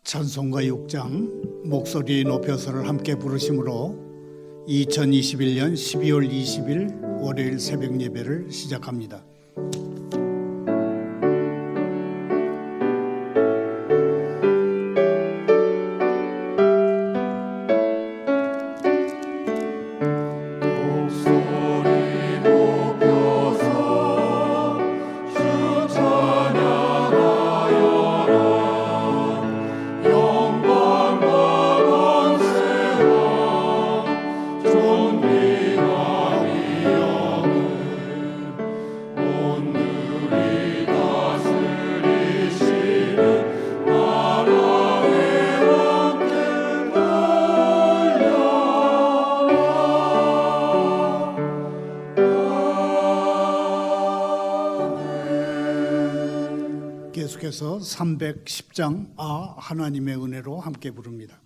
찬송가 6장 목소리 높여서를 함께 부르심으로 2021년 12월 20일 월요일 새벽 예배를 시작합니다. 계속해서 310장 하나님의 은혜로 함께 부릅니다.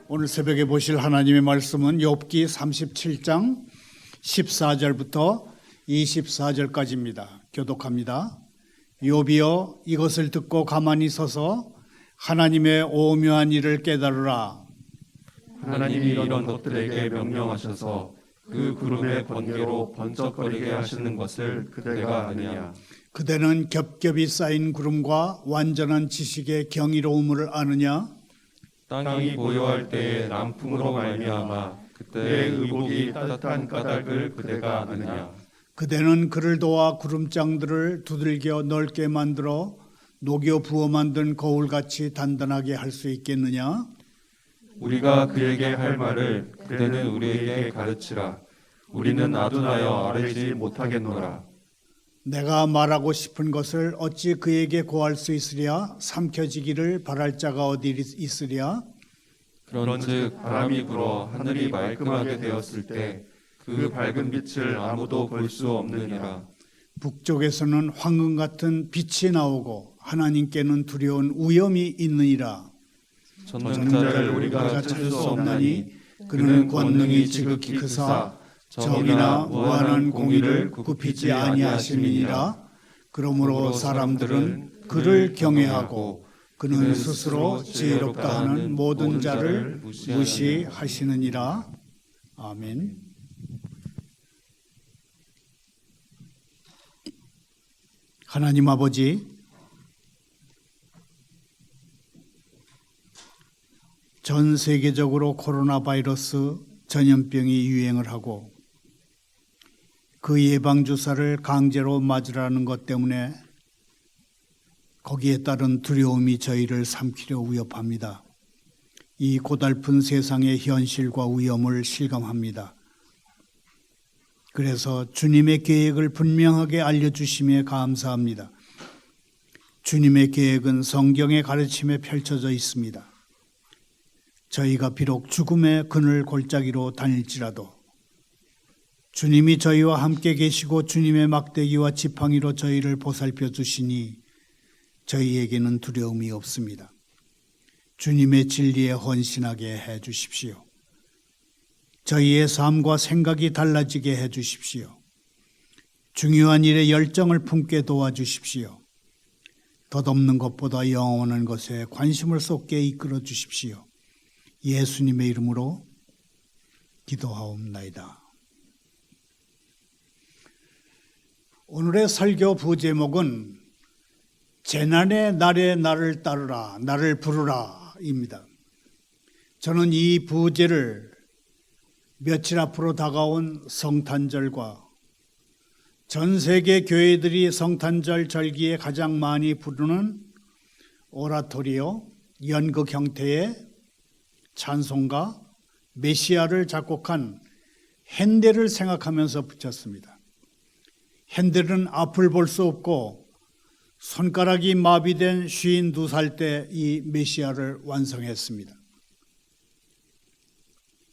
오늘 새벽에 보실 하나님의 말씀은 욥기 37장 14절부터 24절까지입니다. 교독합니다. 욥이여 이것을 듣고 가만히 서서 하나님의 오묘한 일을 깨달으라. 하나님이 이런 것들에게 명령하셔서 그 구름의 번개로 번쩍거리게 하시는 것을 그대가 아느냐. 그대는 겹겹이 쌓인 구름과 완전한 지식의 경이로움을 아느냐. 땅이 고요할 때에 남풍으로 말미암아 그때의 의복이 따뜻한 까닭을 그대가 아느냐. 그대는 그를 도와 구름장들을 두들겨 넓게 만들어 녹여 부어 만든 거울같이 단단하게 할 수 있겠느냐? 우리가 그에게 할 말을 그대는 우리에게 가르치라. 우리는 아둔하여 아뢰지 못하겠노라. 내가 말하고 싶은 것을 어찌 그에게 고할 수 있으랴? 삼켜지기를 바랄 자가 어디 있으랴? 그런즉 바람이 불어 하늘이 말끔하게 되었을 때 그 밝은 빛을 아무도 볼 수 없느니라. 북쪽에서는 황금 같은 빛이 나오고 하나님께는 두려운 위엄이 있느니라. 전능자를 우리가 찾을 수 없나니 그는 권능이 지극히 크사 정의나 무한한 공의를 굽히지 아니하심이니라. 그러므로 사람들은 그를 경외하고 그는 스스로 지혜롭다 하는 모든 자를 무시하시느니라. 아멘. 하나님 아버지, 전 세계적으로 코로나 바이러스 전염병이 유행을 하고 그 예방주사를 강제로 맞으라는 것 때문에 거기에 따른 두려움이 저희를 삼키려 위협합니다. 이 고달픈 세상의 현실과 위험을 실감합니다. 그래서 주님의 계획을 분명하게 알려주심에 감사합니다. 주님의 계획은 성경의 가르침에 펼쳐져 있습니다. 저희가 비록 죽음의 그늘 골짜기로 다닐지라도 주님이 저희와 함께 계시고 주님의 막대기와 지팡이로 저희를 보살펴 주시니 저희에게는 두려움이 없습니다. 주님의 진리에 헌신하게 해 주십시오. 저희의 삶과 생각이 달라지게 해 주십시오. 중요한 일에 열정을 품게 도와주십시오. 덧없는 것보다 영원한 것에 관심을 쏟게 이끌어 주십시오. 예수님의 이름으로 기도하옵나이다. 오늘의 설교 부제목은 재난의 날에 나를 따르라, 나를 부르라 입니다. 저는 이 부제를 며칠 앞으로 다가온 성탄절과 전 세계 교회들이 성탄절 절기에 가장 많이 부르는 오라토리오, 연극 형태의 찬송가 메시아를 작곡한 핸델을 생각하면서 붙였습니다. 핸델은 앞을 볼 수 없고 손가락이 마비된 52살 때 이 메시아를 완성했습니다.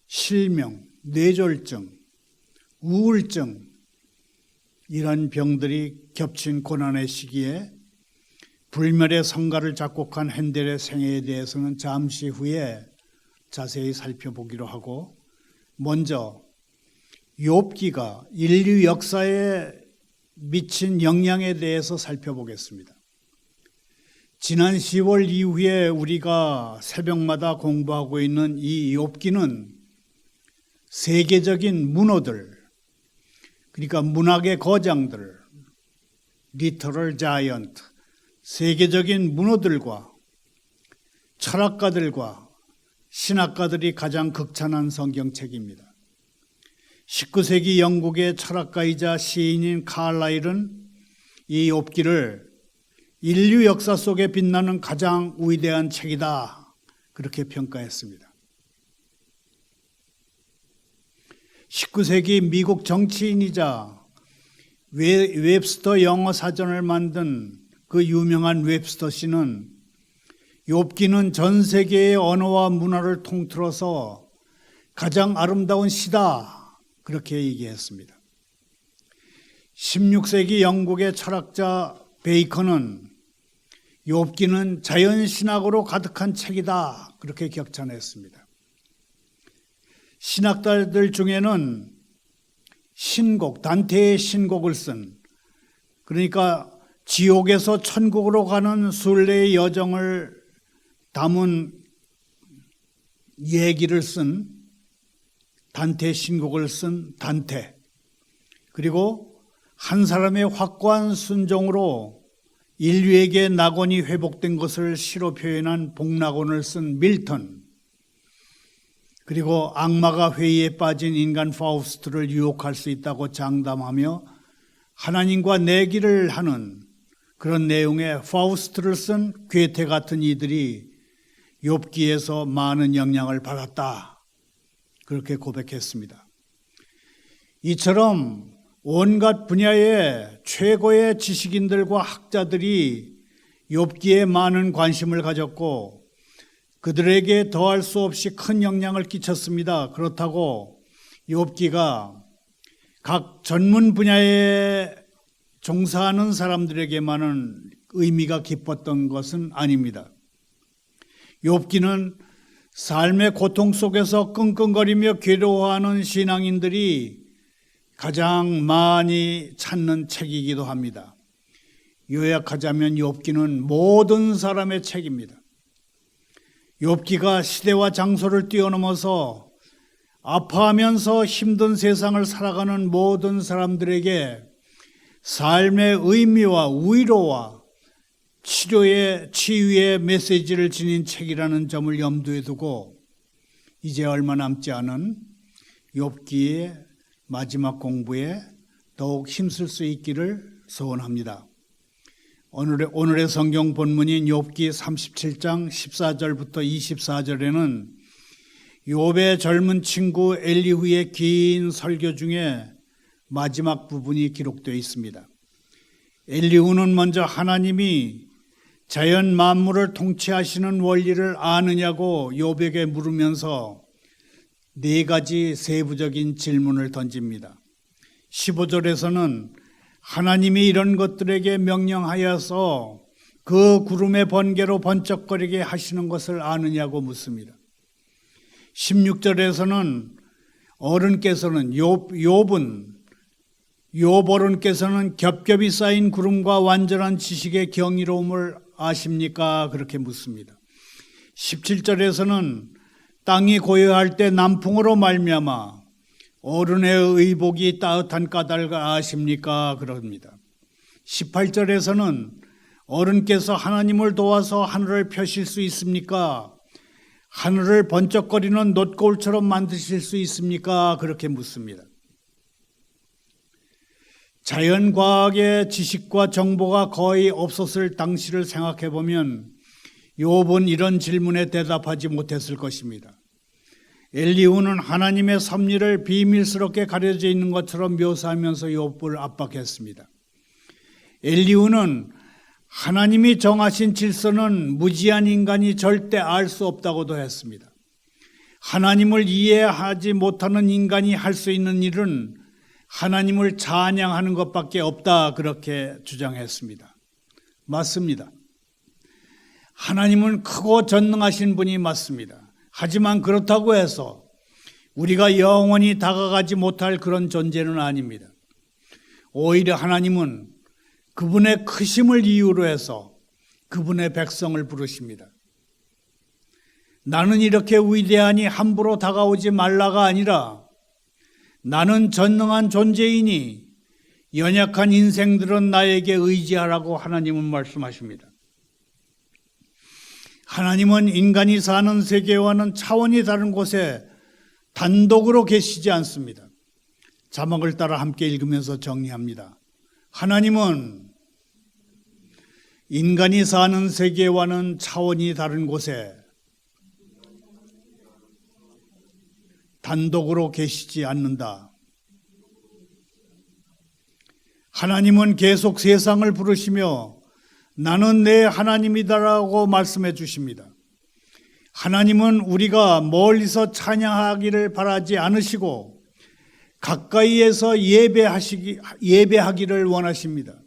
실명, 뇌졸중, 우울증 이런 병들이 겹친 고난의 시기에 불멸의 성가를 작곡한 핸델의 생애에 대해서는 잠시 후에 자세히 살펴보기로 하고, 먼저 욥기가 인류 역사에 미친 영향에 대해서 살펴보겠습니다. 지난 10월 이후에 우리가 새벽마다 공부하고 있는 이 욥기는 세계적인 문호들, 그러니까 문학의 거장들, 리터럴 자이언트, 세계적인 문호들과 철학가들과 신학가들이 가장 극찬한 성경책입니다. 19세기 영국의 철학가이자 시인인 칼라일은 이 욥기를 인류 역사 속에 빛나는 가장 위대한 책이다, 그렇게 평가했습니다. 19세기 미국 정치인이자 웹스터 영어 사전을 만든 그 유명한 웹스터 씨는 욥기는 전 세계의 언어와 문화를 통틀어서 가장 아름다운 시다, 그렇게 얘기했습니다. 16세기 영국의 철학자 베이컨은 욥기는 자연신학으로 가득한 책이다, 그렇게 격찬했습니다. 신학자들 중에는 신곡, 단테의 신곡을 쓴, 그러니까 지옥에서 천국으로 가는 순례의 여정을 담은 얘기를 쓴 단테의 신곡을 쓴 단테, 그리고 한 사람의 확고한 순종으로 인류에게 낙원이 회복된 것을 시로 표현한 복낙원을 쓴 밀턴, 그리고 악마가 회의에 빠진 인간 파우스트를 유혹할 수 있다고 장담하며 하나님과 내기를 하는 그런 내용의 파우스트를 쓴 괴테 같은 이들이 욥기에서 많은 영향을 받았다, 그렇게 고백했습니다. 이처럼 온갖 분야의 최고의 지식인들과 학자들이 욥기에 많은 관심을 가졌고 그들에게 더할 수 없이 큰 영향을 끼쳤습니다. 그렇다고 욥기가 각 전문 분야에 종사하는 사람들에게만은 의미가 깊었던 것은 아닙니다. 욥기는 삶의 고통 속에서 끙끙거리며 괴로워하는 신앙인들이 가장 많이 찾는 책이기도 합니다. 요약하자면 욥기는 모든 사람의 책입니다. 욥기가 시대와 장소를 뛰어넘어서 아파하면서 힘든 세상을 살아가는 모든 사람들에게 삶의 의미와 위로와 치유의 메시지를 지닌 책이라는 점을 염두에 두고 이제 얼마 남지 않은 욥기의 마지막 공부에 더욱 힘쓸 수 있기를 소원합니다. 오늘의 성경 본문인 욥기 37장 14절부터 24절에는 욥의 젊은 친구 엘리후의 긴 설교 중에 마지막 부분이 기록되어 있습니다. 엘리후는 먼저 하나님이 자연 만물을 통치하시는 원리를 아느냐고 욥에게 물으면서 네 가지 세부적인 질문을 던집니다. 15절에서는 하나님이 이런 것들에게 명령하여서 그 구름의 번개로 번쩍거리게 하시는 것을 아느냐고 묻습니다. 16절에서는 욥 어른께서는 겹겹이 쌓인 구름과 완전한 지식의 경이로움을 아십니까? 그렇게 묻습니다. 17절에서는 땅이 고요할 때 남풍으로 말미암아 어른의 의복이 따뜻한 까닭을 아십니까? 그럽니다. 18절에서는 어른께서 하나님을 도와서 하늘을 펴실 수 있습니까? 하늘을 번쩍거리는 놋거울처럼 만드실 수 있습니까? 그렇게 묻습니다. 자연과학의 지식과 정보가 거의 없었을 당시를 생각해 보면 욥은 이런 질문에 대답하지 못했을 것입니다. 엘리후는 하나님의 섭리를 비밀스럽게 가려져 있는 것처럼 묘사하면서 욥을 압박했습니다. 엘리후는 하나님이 정하신 질서는 무지한 인간이 절대 알 수 없다고도 했습니다. 하나님을 이해하지 못하는 인간이 할 수 있는 일은 하나님을 찬양하는 것밖에 없다, 그렇게 주장했습니다. 맞습니다. 하나님은 크고 전능하신 분이 맞습니다. 하지만 그렇다고 해서 우리가 영원히 다가가지 못할 그런 존재는 아닙니다. 오히려 하나님은 그분의 크심을 이유로 해서 그분의 백성을 부르십니다. 나는 이렇게 위대하니 함부로 다가오지 말라가 아니라 나는 전능한 존재이니 연약한 인생들은 나에게 의지하라고 하나님은 말씀하십니다. 하나님은 인간이 사는 세계와는 차원이 다른 곳에 단독으로 계시지 않습니다. 자막을 따라 함께 읽으면서 정리합니다. 하나님은 인간이 사는 세계와는 차원이 다른 곳에 단독으로 계시지 않는다. 하나님은 계속 세상을 부르시며 나는 내 하나님이다라고 말씀해 주십니다. 하나님은 우리가 멀리서 찬양하기를 바라지 않으시고 가까이에서 예배하기를 원하십니다.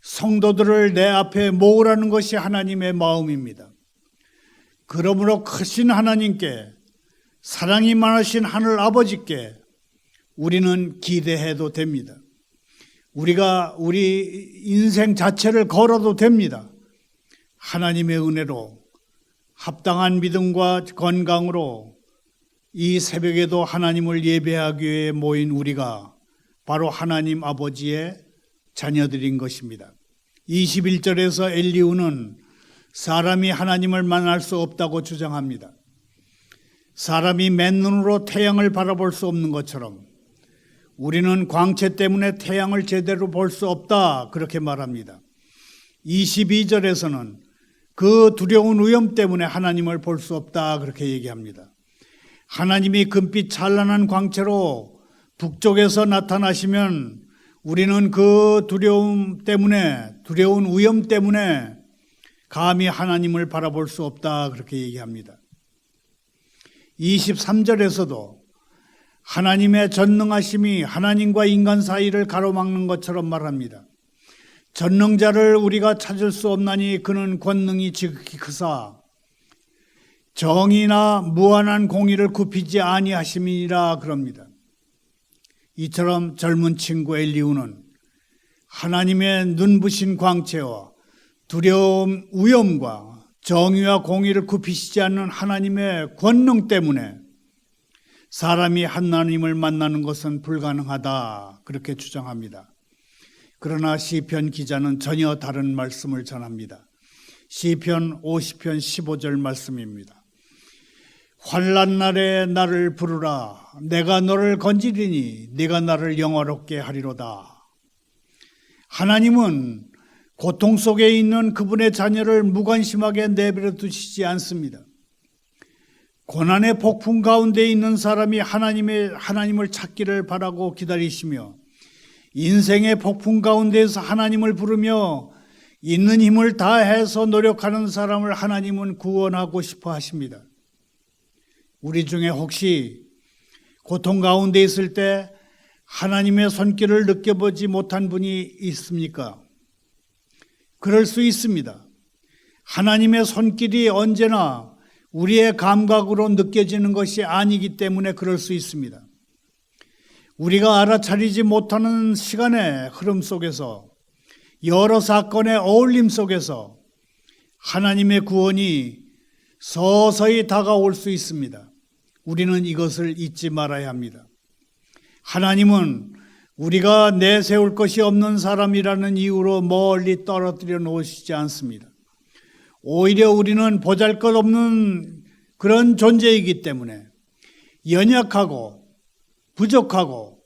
성도들을 내 앞에 모으라는 것이 하나님의 마음입니다. 그러므로 크신 하나님께, 사랑이 많으신 하늘 아버지께 우리는 기대해도 됩니다. 우리가 우리 인생 자체를 걸어도 됩니다. 하나님의 은혜로 합당한 믿음과 건강으로 이 새벽에도 하나님을 예배하기 위해 모인 우리가 바로 하나님 아버지의 자녀들인 것입니다. 21절에서 엘리후는 사람이 하나님을 만날 수 없다고 주장합니다. 사람이 맨눈으로 태양을 바라볼 수 없는 것처럼 우리는 광채 때문에 태양을 제대로 볼 수 없다, 그렇게 말합니다. 22절에서는 그 두려운 위험 때문에 하나님을 볼 수 없다, 그렇게 얘기합니다. 하나님이 금빛 찬란한 광채로 북쪽에서 나타나시면 우리는 그 두려운 위험 때문에 감히 하나님을 바라볼 수 없다, 그렇게 얘기합니다. 23절에서도 하나님의 전능하심이 하나님과 인간 사이를 가로막는 것처럼 말합니다. 전능자를 우리가 찾을 수 없나니 그는 권능이 지극히 크사 정의나 무한한 공의를 굽히지 아니하심이니라 그럽니다. 이처럼 젊은 친구 엘리후는 하나님의 눈부신 광채와 두려움, 위험과 정의와 공의를 굽히시지 않는 하나님의 권능 때문에 사람이 하나님을 만나는 것은 불가능하다, 그렇게 주장합니다. 그러나 시편 기자는 전혀 다른 말씀을 전합니다. 시편 50편 15절 말씀입니다. 환난 날에 나를 부르라. 내가 너를 건지리니 네가 나를 영화롭게 하리로다. 하나님은 고통 속에 있는 그분의 자녀를 무관심하게 내버려 두시지 않습니다. 고난의 폭풍 가운데 있는 사람이 하나님을 찾기를 바라고 기다리시며 인생의 폭풍 가운데에서 하나님을 부르며 있는 힘을 다해서 노력하는 사람을 하나님은 구원하고 싶어 하십니다. 우리 중에 혹시 고통 가운데 있을 때 하나님의 손길을 느껴보지 못한 분이 있습니까? 그럴 수 있습니다. 하나님의 손길이 언제나 우리의 감각으로 느껴지는 것이 아니기 때문에 그럴 수 있습니다. 우리가 알아차리지 못하는 시간의 흐름 속에서 여러 사건의 어울림 속에서 하나님의 구원이 서서히 다가올 수 있습니다. 우리는 이것을 잊지 말아야 합니다. 하나님은 우리가 내세울 것이 없는 사람이라는 이유로 멀리 떨어뜨려 놓으시지 않습니다. 오히려 우리는 보잘것없는 그런 존재이기 때문에 연약하고 부족하고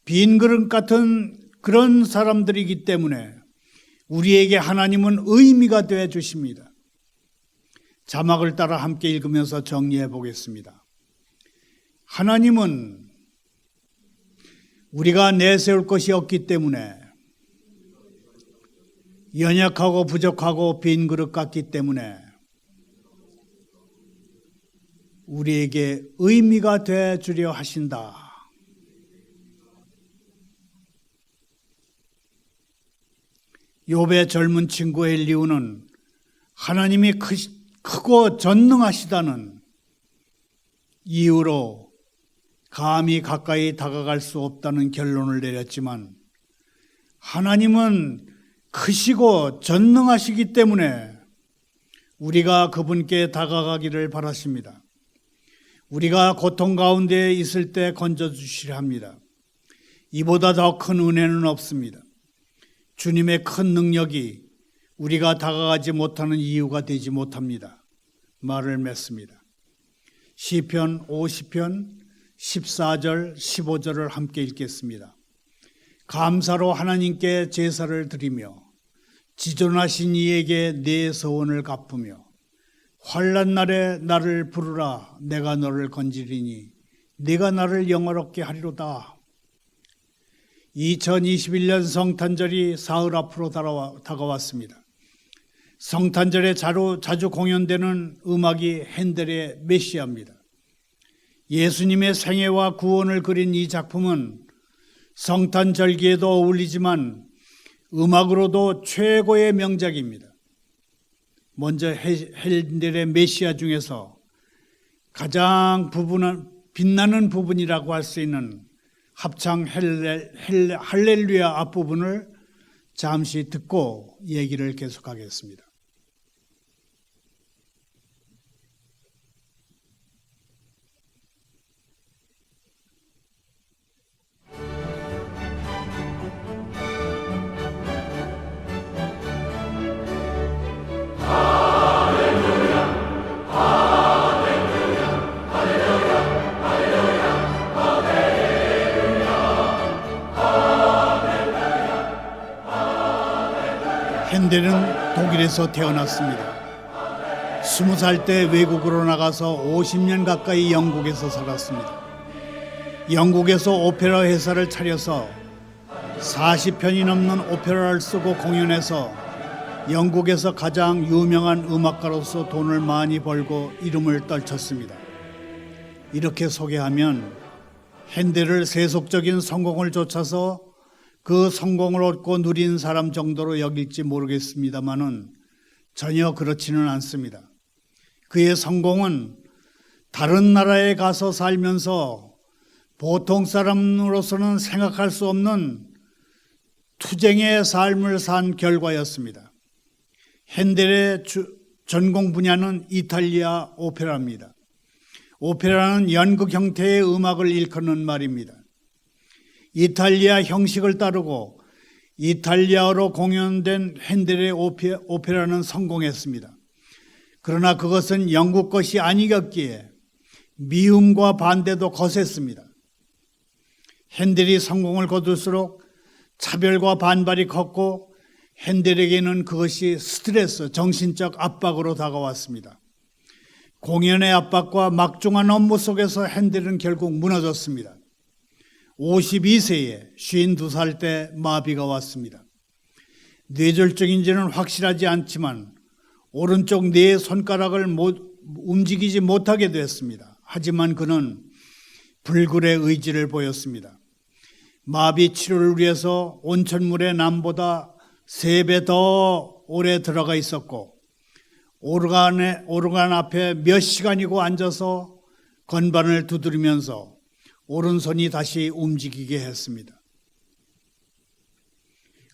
빈 그릇 같은 그런 사람들이기 때문에 우리에게 하나님은 의미가 되어 주십니다. 자막을 따라 함께 읽으면서 정리해 보겠습니다. 하나님은 우리가 내세울 것이 없기 때문에 연약하고 부족하고 빈 그릇 같기 때문에 우리에게 의미가 되어 주려 하신다. 욥의 젊은 친구 엘리후는 하나님이 크고 전능하시다는 이유로 감히 가까이 다가갈 수 없다는 결론을 내렸지만 하나님은 크시고 전능하시기 때문에 우리가 그분께 다가가기를 바라십니다. 우리가 고통 가운데 있을 때 건져주시려 합니다. 이보다 더 큰 은혜는 없습니다. 주님의 큰 능력이 우리가 다가가지 못하는 이유가 되지 못합니다. 말을 맺습니다. 시편 50편 14절 15절을 함께 읽겠습니다. 감사로 하나님께 제사를 드리며 지존하신 이에게 내 서원을 갚으며 환난 날에 나를 부르라. 내가 너를 건지리니 네가 나를 영화롭게 하리로다. 2021년 성탄절이 사흘 앞으로 다가왔습니다. 성탄절에 자주 공연되는 음악이 핸델의 메시아입니다. 예수님의 생애와 구원을 그린 이 작품은 성탄절기에도 어울리지만 음악으로도 최고의 명작입니다. 먼저 핸델의 메시아 중에서 가장 빛나는 부분이라고 할 수 있는 합창 할렐루야 앞부분을 잠시 듣고 얘기를 계속하겠습니다. 핸델은 독일에서 태어났습니다. 20살 때 외국으로 나가서 50년 가까이 영국에서 살았습니다. 영국에서 오페라 회사를 차려서 40편이 넘는 오페라를 쓰고 공연해서 영국에서 가장 유명한 음악가로서 돈을 많이 벌고 이름을 떨쳤습니다. 이렇게 소개하면 핸델을 세속적인 성공을 좇아서 그 성공을 얻고 누린 사람 정도로 여길지 모르겠습니다만은 전혀 그렇지는 않습니다. 그의 성공은 다른 나라에 가서 살면서 보통 사람으로서는 생각할 수 없는 투쟁의 삶을 산 결과였습니다. 핸델의 전공 분야는 이탈리아 오페라입니다. 오페라는 연극 형태의 음악을 일컫는 말입니다. 이탈리아 형식을 따르고 이탈리아어로 공연된 핸델의 오페라는 성공했습니다. 그러나 그것은 영국 것이 아니었기에 미움과 반대도 거셌습니다. 핸델이 성공을 거둘수록 차별과 반발이 컸고 핸델에게는 그것이 스트레스, 정신적 압박으로 다가왔습니다. 공연의 압박과 막중한 업무 속에서 핸델은 결국 무너졌습니다. 52세에 52살 때 마비가 왔습니다. 뇌졸중인지는 확실하지 않지만 오른쪽 네 손가락을 움직이지 못하게 됐습니다. 하지만 그는 불굴의 의지를 보였습니다. 마비 치료를 위해서 온천물에 남보다 3배 더 오래 들어가 있었고 오르간 앞에 몇 시간이고 앉아서 건반을 두드리면서 오른손이 다시 움직이게 했습니다.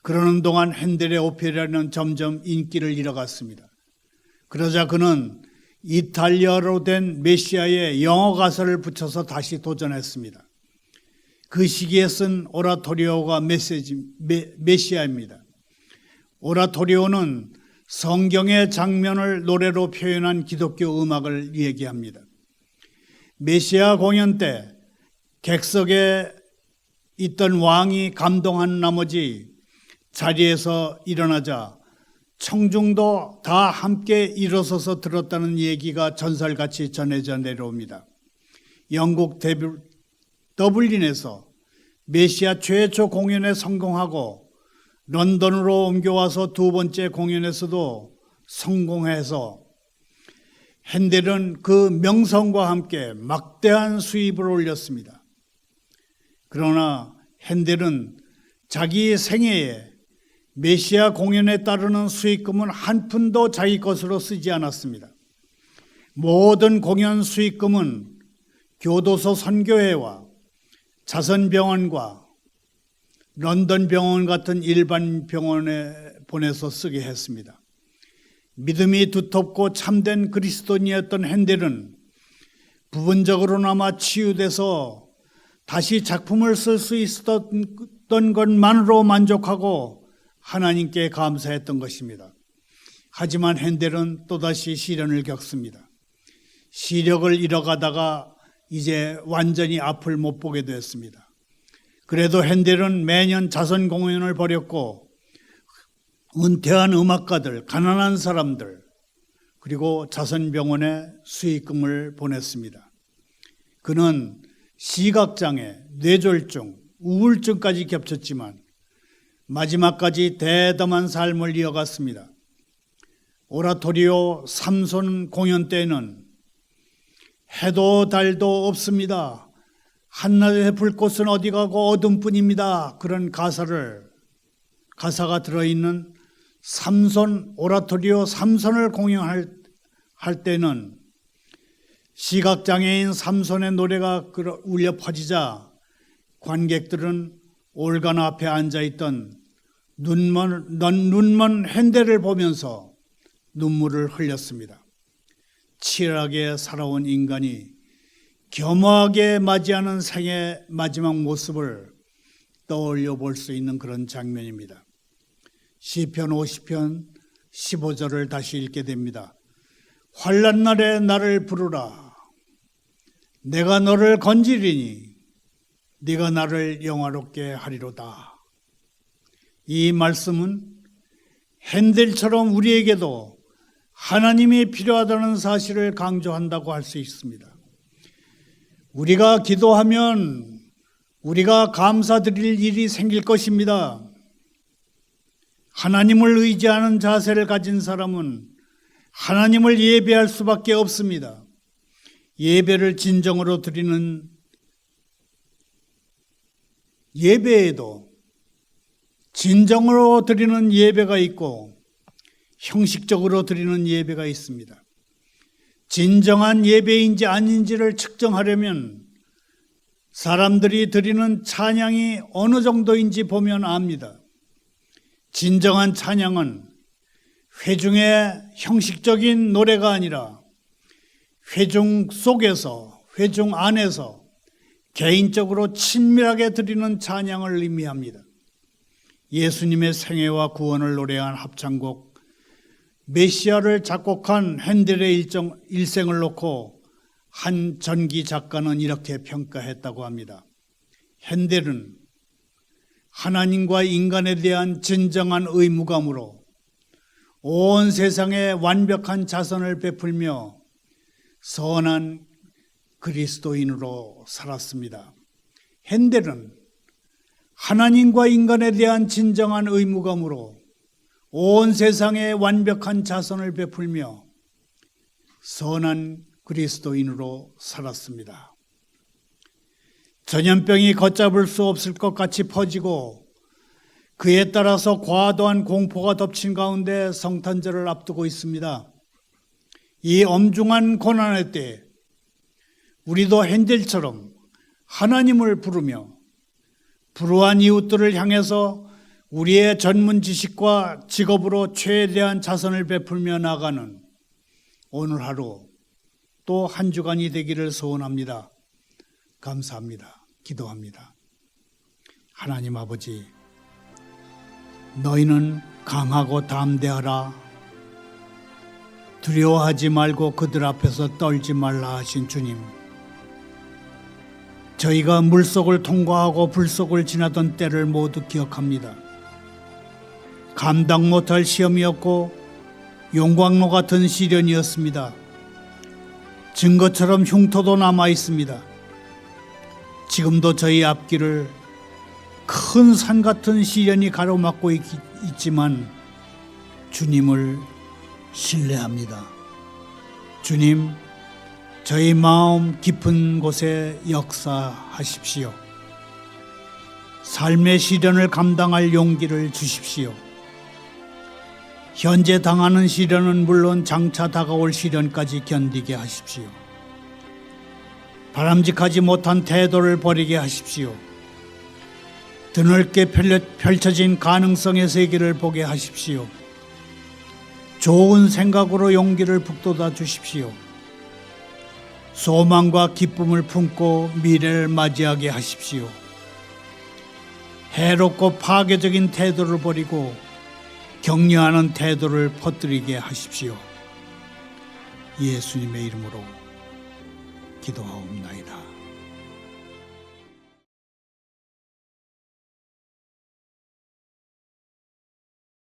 그러는 동안 핸델의 오페라는 점점 인기를 잃어갔습니다. 그러자 그는 이탈리아로 된 메시아의 영어 가사를 붙여서 다시 도전했습니다. 그 시기에 쓴 오라토리오가 메시아입니다. 오라토리오는 성경의 장면을 노래로 표현한 기독교 음악을 얘기합니다. 메시아 공연 때 객석에 있던 왕이 감동한 나머지 자리에서 일어나자 청중도 다 함께 일어서서 들었다는 얘기가 전설같이 전해져 내려옵니다. 영국 더블린에서 메시아 최초 공연에 성공하고 런던으로 옮겨와서 두 번째 공연에서도 성공해서 핸델은 그 명성과 함께 막대한 수입을 올렸습니다. 그러나 핸델은 자기 생애에 메시아 공연에 따르는 수익금은 한 푼도 자기 것으로 쓰지 않았습니다. 모든 공연 수익금은 교도소 선교회와 자선병원과 런던 병원 같은 일반 병원에 보내서 쓰게 했습니다. 믿음이 두텁고 참된 그리스도인이었던 핸델은 부분적으로나마 치유돼서 다시 작품을 쓸 수 있었던 것만으로 만족하고 하나님께 감사했던 것입니다. 하지만 핸델은 또다시 시련을 겪습니다. 시력을 잃어가다가 이제 완전히 앞을 못 보게 되었습니다. 그래도 핸델은 매년 자선 공연을 벌였고 은퇴한 음악가들, 가난한 사람들, 그리고 자선병원에 수익금을 보냈습니다. 그는 시각장애, 뇌졸중, 우울증까지 겹쳤지만 마지막까지 대담한 삶을 이어갔습니다. 오라토리오 삼손 공연 때는 해도 달도 없습니다. 한낮의 불꽃은 어디 가고 어둠뿐입니다. 그런 가사가 들어있는 삼손, 오라토리오 삼손을 공연할 때는 시각장애인 삼손의 노래가 울려 퍼지자 관객들은 올간 앞에 앉아있던 눈먼 핸델을 보면서 눈물을 흘렸습니다. 치열하게 살아온 인간이 겸허하게 맞이하는 생의 마지막 모습을 떠올려 볼 수 있는 그런 장면입니다. 시편 50편 15절을 다시 읽게 됩니다. 환난 날에 나를 부르라. 내가 너를 건지리니 네가 나를 영화롭게 하리로다. 이 말씀은 핸델처럼 우리에게도 하나님이 필요하다는 사실을 강조한다고 할 수 있습니다. 우리가 기도하면 우리가 감사드릴 일이 생길 것입니다. 하나님을 의지하는 자세를 가진 사람은 하나님을 예배할 수밖에 없습니다. 예배를 진정으로 드리는 예배에도 진정으로 드리는 예배가 있고 형식적으로 드리는 예배가 있습니다. 진정한 예배인지 아닌지를 측정하려면 사람들이 드리는 찬양이 어느 정도인지 보면 압니다. 진정한 찬양은 회중의 형식적인 노래가 아니라 회중 속에서, 회중 안에서 개인적으로 친밀하게 드리는 찬양을 의미합니다. 예수님의 생애와 구원을 노래한 합창곡 메시아를 작곡한 핸델의 일생을 놓고 한 전기 작가는 이렇게 평가했다고 합니다. 핸델은 하나님과 인간에 대한 진정한 의무감으로 온 세상에 완벽한 자선을 베풀며 선한 그리스도인으로 살았습니다. 핸델은 하나님과 인간에 대한 진정한 의무감으로 온 세상에 완벽한 자선을 베풀며 선한 그리스도인으로 살았습니다. 전염병이 걷잡을 수 없을 것 같이 퍼지고 그에 따라서 과도한 공포가 덮친 가운데 성탄절을 앞두고 있습니다. 이 엄중한 고난의 때에 우리도 핸델처럼 하나님을 부르며 불우한 이웃들을 향해서 우리의 전문 지식과 직업으로 최대한 자선을 베풀며 나가는 오늘 하루 또 한 주간이 되기를 소원합니다. 감사합니다. 기도합니다. 하나님 아버지, 너희는 강하고 담대하라. 두려워하지 말고 그들 앞에서 떨지 말라 하신 주님. 저희가 물속을 통과하고 불속을 지나던 때를 모두 기억합니다. 감당 못할 시험이었고 용광로 같은 시련이었습니다. 증거처럼 흉터도 남아 있습니다. 지금도 저희 앞길을 큰 산 같은 시련이 가로막고 있지만 주님을 신뢰합니다. 주님, 저희 마음 깊은 곳에 역사하십시오. 삶의 시련을 감당할 용기를 주십시오. 현재 당하는 시련은 물론 장차 다가올 시련까지 견디게 하십시오. 바람직하지 못한 태도를 버리게 하십시오. 드넓게 펼쳐진 가능성의 세계를 보게 하십시오. 좋은 생각으로 용기를 북돋아 주십시오. 소망과 기쁨을 품고 미래를 맞이하게 하십시오. 해롭고 파괴적인 태도를 버리고 격려하는 태도를 퍼뜨리게 하십시오. 예수님의 이름으로 기도하옵나이다.